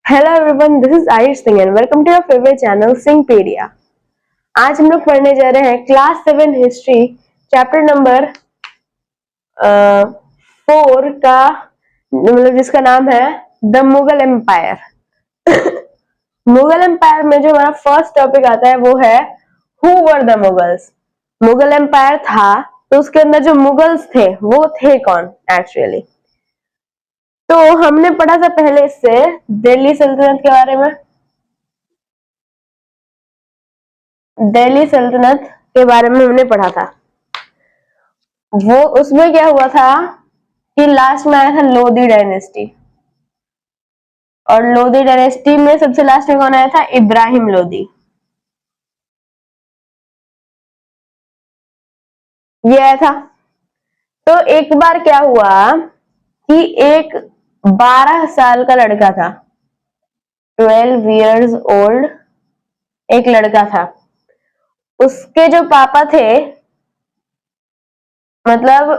Hello everyone, this is Ayush Singh and welcome to your favourite channel Singhpedia. आज हम लोग पढ़ने जा रहे हैं क्लास 7 हिस्ट्री चैप्टर नंबर 4 का, मतलब जिसका नाम है the Mughal empire. Mughal empire में जो हमारा फर्स्ट टॉपिक आता है वो है who were the Mughals. Mughal empire था तो उसके अंदर जो मुगल्स थे वो थे कौन एक्चुअली। तो हमने पढ़ा था पहले इससे दिल्ली सल्तनत के बारे में। दिल्ली सल्तनत के बारे में हमने पढ़ा था। वो उसमें क्या हुआ था कि लास्ट में आया था लोधी डायनेस्टी, और लोधी डायनेस्टी में सबसे लास्ट में कौन आया था? इब्राहिम लोधी। ये आया था। तो एक बार क्या हुआ कि एक 12 साल का लड़का था, 12 years old एक लड़का था। उसके जो पापा थे, मतलब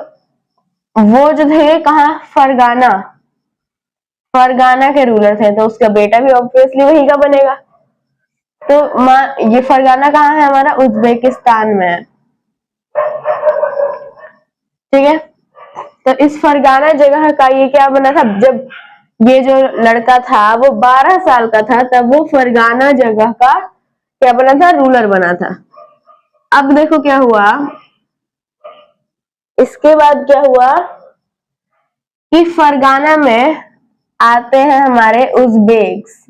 वो जो थे कहाँ, फरगाना, फरगाना के रूलर थे, तो उसका बेटा भी ऑब्वियसली वही का बनेगा। तो ये फरगाना कहाँ है? हमारा उज्बेकिस्तान में है, ठीक है। तो इस फरगाना जगह का ये क्या बना था, जब ये जो लड़का था वो 12 साल का था तब वो फरगाना जगह का क्या बना था? रूलर बना था। अब देखो क्या हुआ, इसके बाद क्या हुआ कि फरगाना में आते हैं हमारे उज्बेक्स,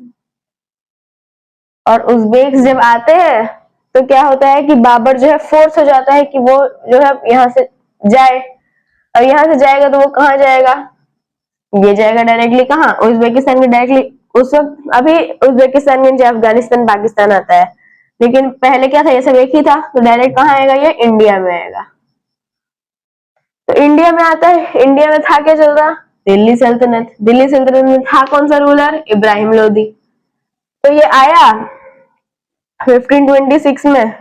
और उज्बेक्स जब आते हैं तो क्या होता है कि बाबर जो है फोर्स हो जाता है कि वो जो है यहाँ से जाए। और यहाँ से जाएगा तो वो कहाँ जाएगा? ये जाएगा डायरेक्टली कहाँ? उज्बेकिस्तान के डायरेक्टली। उस वक्त अभी उज्बेकिस्तान के नीचे अफगानिस्तान पाकिस्तान आता है, लेकिन पहले क्या था, ये सब एक ही था। तो डायरेक्ट कहाँ आएगा? ये इंडिया में आएगा। तो इंडिया में आता है। इंडिया में था क्या चल रहा? दिल्ली सल्तनत। दिल्ली सल्तनत में था कौन सा रूलर? इब्राहिम लोधी। तो ये आया 1526 में,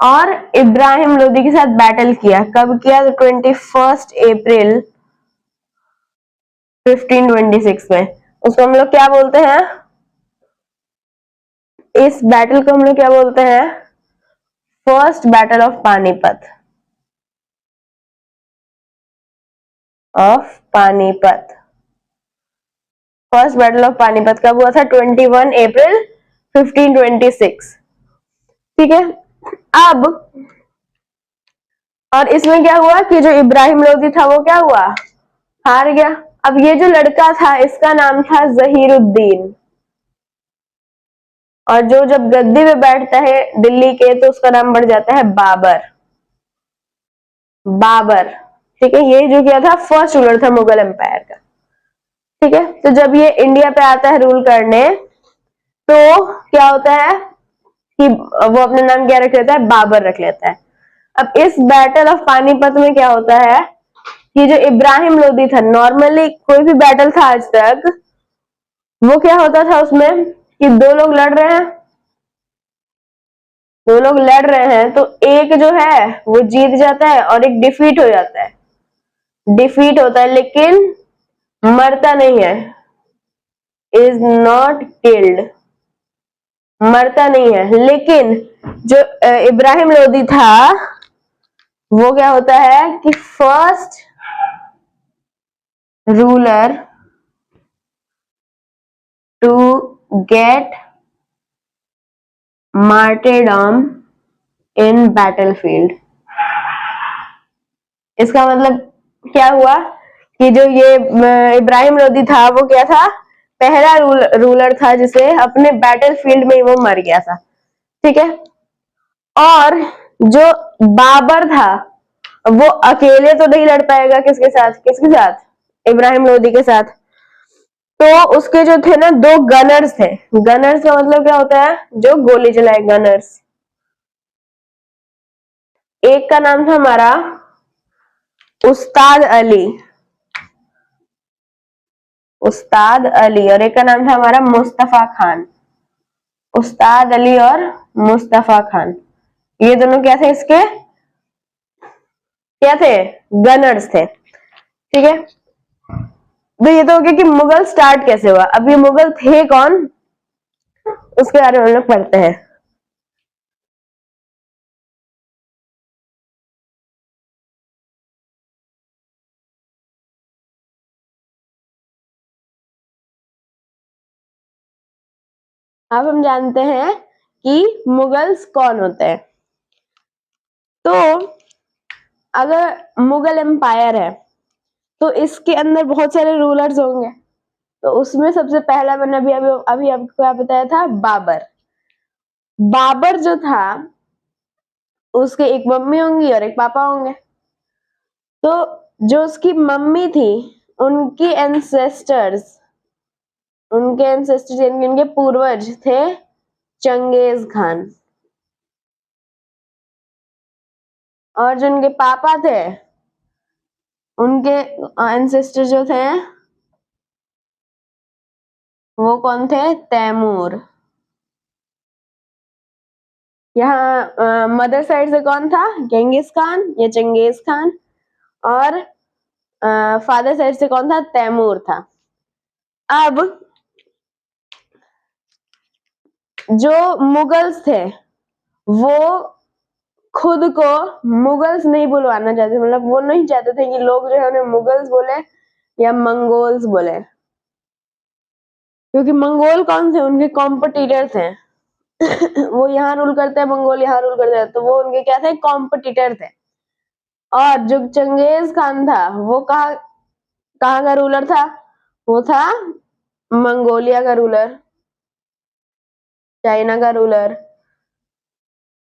और इब्राहिम लोधी के साथ बैटल किया। कब किया? तो 21 अप्रैल 1526 में। उसको हम लोग क्या बोलते हैं? इस बैटल को हम लोग क्या बोलते हैं? First battle of Panipat. First battle of Panipat कब हुआ था? 21 अप्रैल 1526, ठीक है। अब और इसमें क्या हुआ कि जो इब्राहिम लोधी था वो क्या हुआ? हार गया। अब ये जो लड़का था इसका नाम था जहीरुद्दीन, और जो जब गद्दी पे बैठता है दिल्ली के तो उसका नाम बढ़ जाता है बाबर। बाबर, ठीक है। ये जो किया था फर्स्ट रूलर था मुगल एम्पायर का, ठीक है। तो जब ये इंडिया पे आता है रूल करने तो क्या होता है कि वो अपना नाम क्या रख लेता है? बाबर रख लेता है। अब इस बैटल ऑफ पानीपत में क्या होता है कि जो इब्राहिम लोधी था, नॉर्मली कोई भी बैटल था आज तक, वो क्या होता था उसमें कि दो लोग लड़ रहे हैं, तो एक जो है वो जीत जाता है और एक डिफीट हो जाता है। डिफीट होता है लेकिन मरता नहीं है, इज नॉट किल्ड, मरता नहीं है। लेकिन जो इब्राहिम लोधी था वो क्या होता है कि first ruler to get martyrdom in battlefield. इसका मतलब क्या हुआ कि जो ये इब्राहिम लोधी था वो क्या था? पहला रूलर था जिसे अपने बैटलफील्ड में ही वो मर गया था, ठीक है। और जो बाबर था वो अकेले तो नहीं लड़ पाएगा, किसके साथ? किसके साथ? इब्राहिम लोधी के साथ। तो उसके जो थे ना, दो गनर्स थे। गनर्स का मतलब क्या होता है? जो गोली चलाए, गनर्स। एक का नाम था हमारा उस्ताद अली, उस्ताद अली, और एक का नाम था हमारा मुस्तफा खान। उस्ताद अली और मुस्तफा खान, ये दोनों क्या थे? इसके क्या थे? गनर्स थे, ठीक है। तो ये तो हो गया कि मुगल स्टार्ट कैसे हुआ। अब ये मुगल थे कौन, उसके बारे में हम लोग पढ़ते हैं। अब हम जानते हैं कि मुगल्स कौन होते हैं। तो अगर मुगल एम्पायर है तो इसके अंदर बहुत सारे रूलर्स होंगे। तो उसमें सबसे पहला मैंने अभी अभी अभी आपको क्या बताया था, बाबर। बाबर जो था उसके एक मम्मी होंगी और एक पापा होंगे। तो जो उसकी मम्मी थी उनकी एंसेस्टर्स यानी उनके पूर्वज थे चंगेज खान। और जो उनके पापा थे उनके एंसेस्टर जो थे वो कौन थे, तैमूर। यहाँ मदर साइड से कौन था, गेंगिस खान या चंगेज खान। और फादर साइड से कौन था, तैमूर था। अब जो मुगल्स थे वो खुद को मुगल्स नहीं बुलवाना चाहते, मतलब वो नहीं चाहते थे कि लोग जो है उन्हें मुगल्स बोले या मंगोल्स बोले, क्योंकि मंगोल कौन थे, उनके कॉम्पिटिटर थे। वो यहाँ रूल करते हैं, मंगोल यहाँ रूल करते हैं, तो वो उनके क्या थे, कॉम्पिटिटर थे। और जो चंगेज खान था वो कहाँ कहाँ का रूलर था, वो था मंगोलिया का रूलर, चाइना का रूलर,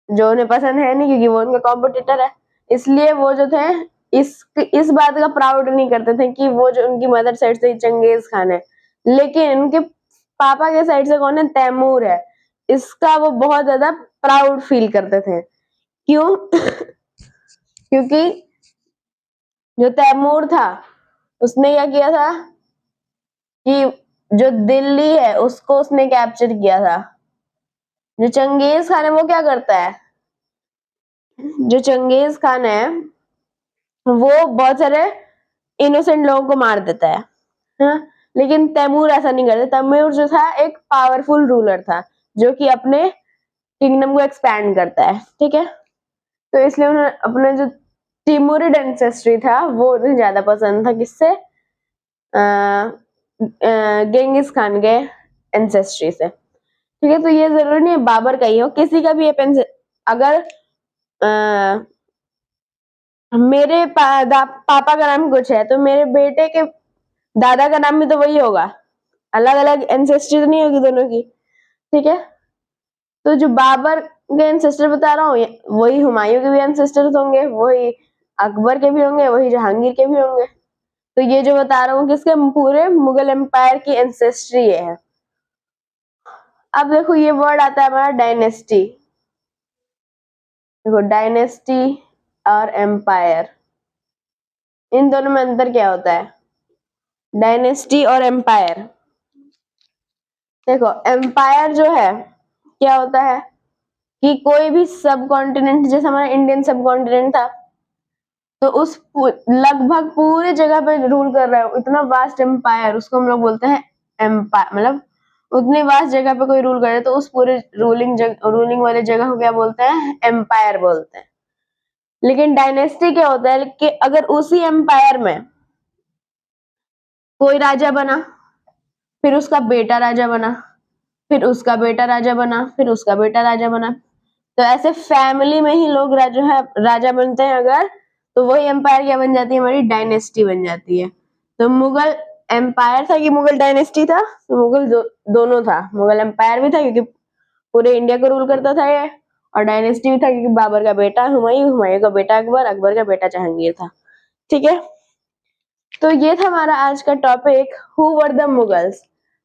जो उन्हें पसंद है नहीं क्योंकि वो उनका कॉम्पिटिटर है। इसलिए वो जो थे इस बात का प्राउड नहीं करते थे कि वो जो उनकी मदर साइड से चंगेज खान है, लेकिन उनके पापा के साइड से कौन है, तैमूर है। इसका वो बहुत ज्यादा प्राउड फील करते थे। क्यों? क्योंकि जो तैमूर था उसने क्या किया था कि जो दिल्ली है उसको उसने कैप्चर किया था। जो चंगेज खान है वो क्या करता है, जो चंगेज खान है वो बहुत सारे इनोसेंट लोगों को मार देता है, हाँ? लेकिन तैमूर ऐसा नहीं करता। तैमूर जो था एक पावरफुल रूलर था जो कि अपने किंगडम को एक्सपैंड करता है, ठीक है। तो इसलिए उन्होंने अपने जो तिमुरिड एंसेस्ट्री था वो उन्हें ज्यादा पसंद था, किससे, गेंगिस खान के एंसेस्ट्री से, ठीक है। तो ये जरूरी नहीं है बाबर का ही हो, किसी का भी अगर मेरे पापा का नाम कुछ है तो मेरे बेटे के दादा का नाम भी तो वही होगा, अलग अलग एंसेस्ट्री तो नहीं होगी दोनों की, ठीक है। तो जो बाबर के एंसेस्टर बता रहा हूँ वही हुमायूं के भी एंसेस्टर्स होंगे, वही अकबर के भी होंगे, वही जहांगीर के भी होंगे। तो ये जो बता रहा हूँ किसके, पूरे मुगल एम्पायर की एंसेस्ट्री ये है। अब देखो ये वर्ड आता है हमारा डायनेस्टी। देखो डायनेस्टी और एम्पायर, इन दोनों में अंतर क्या होता है, डायनेस्टी और एम्पायर। देखो एम्पायर जो है क्या होता है कि कोई भी सब कॉन्टिनेंट, जैसे हमारा इंडियन सब कॉन्टिनेंट था, तो उस लगभग पूरे जगह पे रूल कर रहा है इतना वास्ट एम्पायर, उसको हम लोग बोलते हैं एम्पायर। मतलब उतनी वास्ट जगह पे कोई रूल करे तो उस पूरे रूलिंग वाले जगह को क्या बोलते हैं, एम्पायर बोलते हैं। लेकिन डायनेस्टी क्या होता है कि अगर उसी एम्पायर में कोई राजा बना, फिर उसका बेटा राजा बना, फिर उसका बेटा राजा बना, फिर उसका बेटा राजा बना, तो ऐसे फैमिली में ही लोग राजा बनते हैं अगर, तो वही एम्पायर क्या बन जाती है, हमारी डायनेस्टी बन जाती है। तो मुगल एम्पायर था कि मुगल डायनेस्टी था, तो मुगल दोनों था, मुगल एम्पायर भी था क्योंकि पूरे इंडिया को रूल करता था ये, और डायनेस्टी भी था क्योंकि बाबर का बेटा हुमायूं, हुमायूं का बेटा अकबर, अकबर का बेटा जहांगीर था, ठीक है। तो ये था हमारा आज का topic, who were the Mughals.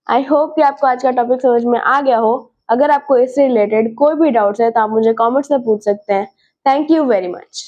I hope कि आपको आज का टॉपिक समझ में आ गया हो। अगर आपको इससे रिलेटेड कोई भी डाउट्स है तो आप मुझे कमेंट्स में पूछ सकते हैं। Thank you very much.